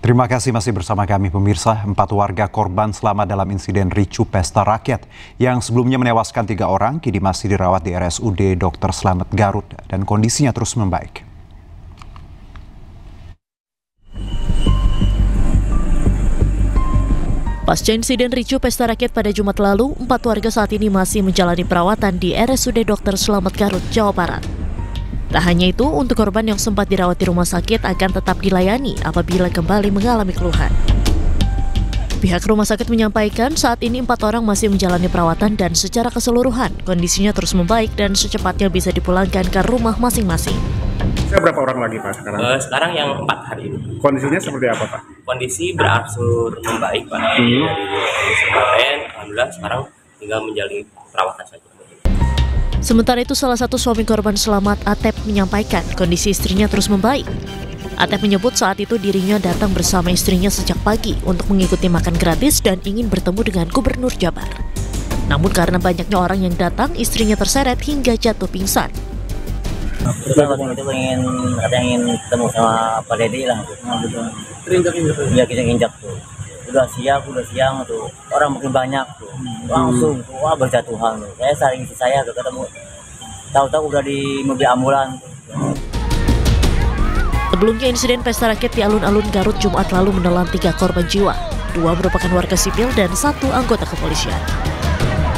Terima kasih masih bersama kami pemirsa. 4 warga korban selamat dalam insiden ricu pesta rakyat yang sebelumnya menewaskan 3 orang kini masih dirawat di RSUD Dr. Slamet Garut dan kondisinya terus membaik. Pasca insiden ricu pesta rakyat pada Jumat lalu, 4 warga saat ini masih menjalani perawatan di RSUD Dr. Slamet Garut, Jawa Barat. Tak hanya itu, untuk korban yang sempat dirawat di rumah sakit akan tetap dilayani apabila kembali mengalami keluhan. Pihak rumah sakit menyampaikan saat ini 4 orang masih menjalani perawatan dan secara keseluruhan kondisinya terus membaik dan secepatnya bisa dipulangkan ke rumah masing-masing. Berapa orang lagi Pak sekarang? Sekarang yang 4 hari ini. Kondisinya seperti apa Pak? Kondisi berangsur membaik Pak. Dari kondisi kemarin, alhamdulillah sekarang tinggal menjalani perawatan saja. Sementara itu, salah satu suami korban selamat, Atep, menyampaikan kondisi istrinya terus membaik. Atep menyebut saat itu dirinya datang bersama istrinya sejak pagi untuk mengikuti makan gratis dan ingin bertemu dengan Gubernur Jabar. Namun karena banyaknya orang yang datang, istrinya terseret hingga jatuh pingsan. Kita waktu itu ingin ketemu sama Pak Dede lah. Iya, kita injak tuh. Udah siang tuh. Orang makin banyak tuh. Langsung tuh, wah berjatuhan tuh. Saya saling istri saya ketemu. Tahu-tahu udah di mobil ambulan. Sebelumnya insiden pesta rakyat di alun-alun Garut Jumat lalu menelan 3 korban jiwa. 2 merupakan warga sipil dan 1 anggota kepolisian.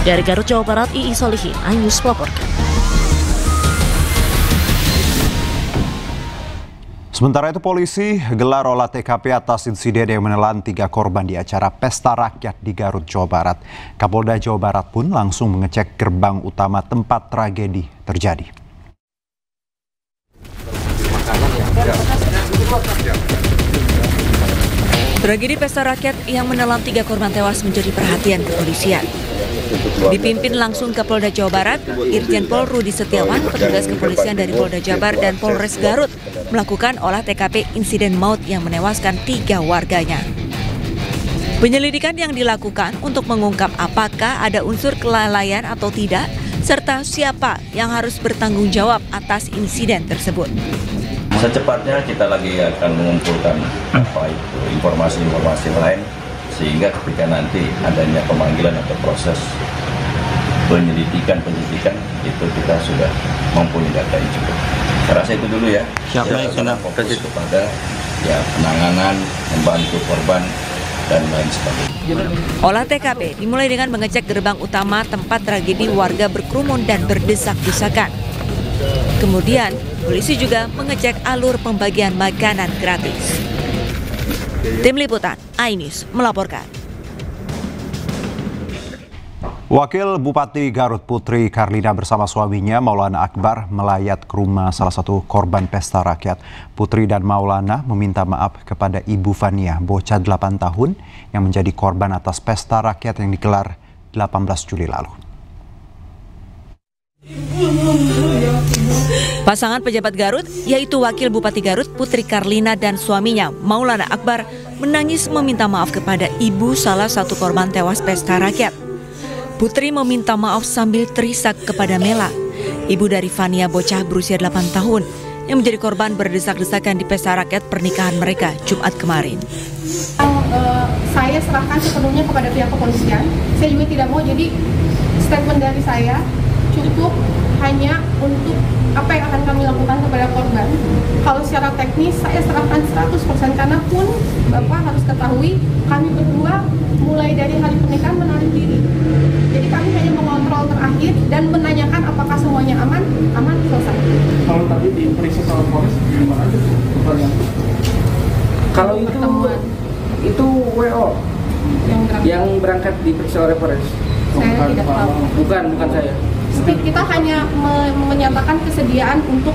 Dari Garut, Jawa Barat, Ii Solihin, iNews melaporkan. Sementara itu polisi gelar olah TKP atas insiden yang menelan 3 korban di acara pesta rakyat di Garut, Jawa Barat. Kapolda Jawa Barat pun langsung mengecek gerbang utama tempat tragedi terjadi. Tragedi pesta rakyat yang menelan 3 korban tewas menjadi perhatian kepolisian. Dipimpin langsung Kapolda Jawa Barat, Irjen Pol Rudi Setiawan, petugas kepolisian dari Polda Jabar dan Polres Garut melakukan olah TKP insiden maut yang menewaskan 3 warganya. Penyelidikan yang dilakukan untuk mengungkap apakah ada unsur kelalaian atau tidak, serta siapa yang harus bertanggung jawab atas insiden tersebut. Secepatnya kita lagi akan mengumpulkan informasi lain sehingga ketika nanti adanya pemanggilan atau proses penyelidikan itu kita sudah mempunyai data yang cukup. Saya rasa itu dulu ya. Kita fokus kepada penanganan, membantu korban dan lain sebagainya. Olah TKP dimulai dengan mengecek gerbang utama tempat tragedi warga berkerumun dan berdesak-desakan. Kemudian, polisi juga mengecek alur pembagian makanan gratis. Tim Liputan, iNews melaporkan. Wakil Bupati Garut Putri Karlina bersama suaminya Maulana Akbar melayat ke rumah salah satu korban pesta rakyat. Putri dan Maulana meminta maaf kepada Ibu Fania, bocah 8 tahun yang menjadi korban atas pesta rakyat yang digelar 18 Juli lalu. Pasangan pejabat Garut, yaitu Wakil Bupati Garut Putri Karlina dan suaminya Maulana Akbar, menangis meminta maaf kepada ibu salah satu korban tewas pesta rakyat. Putri meminta maaf sambil terisak kepada Mela, ibu dari Fania, bocah berusia 8 tahun yang menjadi korban berdesak-desakan di pesta rakyat pernikahan mereka Jumat kemarin. Saya serahkan sepenuhnya kepada pihak kepolisian. Saya juga tidak mau jadi statement dari saya cukup hanya untuk apa yang akan kami lakukan kepada korban. Kalau secara teknis saya serahkan 100% karena pun Bapak harus ketahui kami berdua mulai dari hari pernikahan menarik diri. Jadi kami hanya mengontrol terakhir dan menanyakan apakah semuanya aman, selesai. Kalau tadi diperiksa sama Polres gimana aja tuh? Kalau itu WO yang berangkat diperiksa oleh Polres. Saya tidak tahu. Bukan saya. Kita hanya menyatakan kesediaan untuk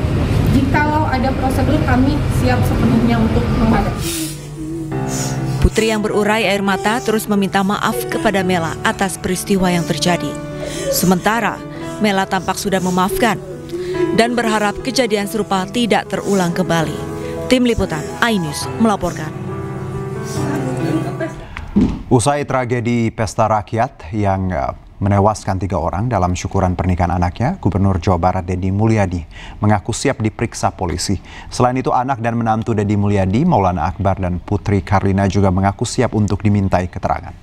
jikalau ada prosedur kami siap sepenuhnya untuk menghadapi. Putri yang berurai air mata terus meminta maaf kepada Mela atas peristiwa yang terjadi. Sementara Mela tampak sudah memaafkan dan berharap kejadian serupa tidak terulang kembali. Tim Liputan, iNews melaporkan. Usai tragedi pesta rakyat yang menewaskan 3 orang dalam syukuran pernikahan anaknya. Gubernur Jawa Barat Deddy Mulyadi mengaku siap diperiksa polisi. Selain itu, anak dan menantu Deddy Mulyadi, Maulana Akbar dan Putri Karlina juga mengaku siap untuk dimintai keterangan.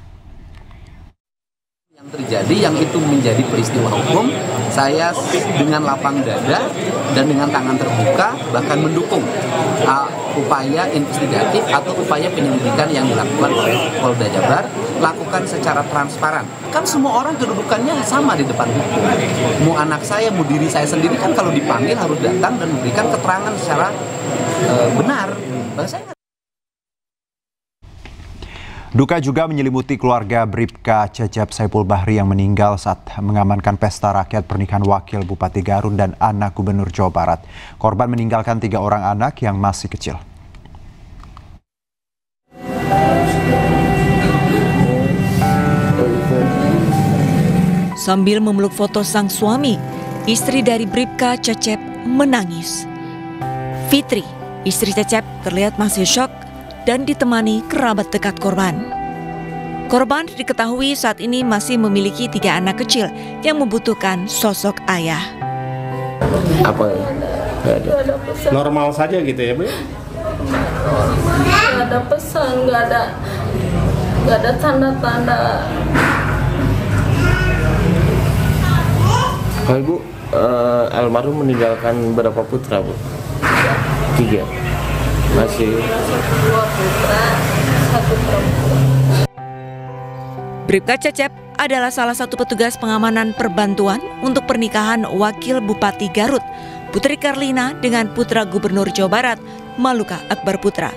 Yang terjadi, yang itu menjadi peristiwa hukum, saya dengan lapang dada dan dengan tangan terbuka bahkan mendukung upaya investigatif atau upaya penyelidikan yang dilakukan oleh Polda Jabar, lakukan secara transparan. Kan semua orang kedudukannya sama di depan hukum. Mau anak saya, mau diri saya sendiri kan kalau dipanggil harus datang dan memberikan keterangan secara benar. Duka juga menyelimuti keluarga Bribka Cecep Saipul Bahri yang meninggal saat mengamankan pesta rakyat pernikahan Wakil Bupati Garut dan anak Gubernur Jawa Barat. Korban meninggalkan 3 orang anak yang masih kecil. Sambil memeluk foto sang suami, istri dari Bribka Cecep menangis. Fitri, istri Cecep, terlihat masih syok dan ditemani kerabat dekat korban. Korban diketahui saat ini masih memiliki 3 anak kecil yang membutuhkan sosok ayah. Apa? Normal saja gitu ya, Bu? Nggak ada pesan, nggak ada tanda-tanda. Ibu, almarhum meninggalkan berapa putra, Bu? 3. Masih 2 putra, 1 perempuan. Bribka Cecep adalah salah satu petugas pengamanan perbantuan untuk pernikahan Wakil Bupati Garut, Putri Karlina dengan putra Gubernur Jawa Barat, Maluka Akbar Putra.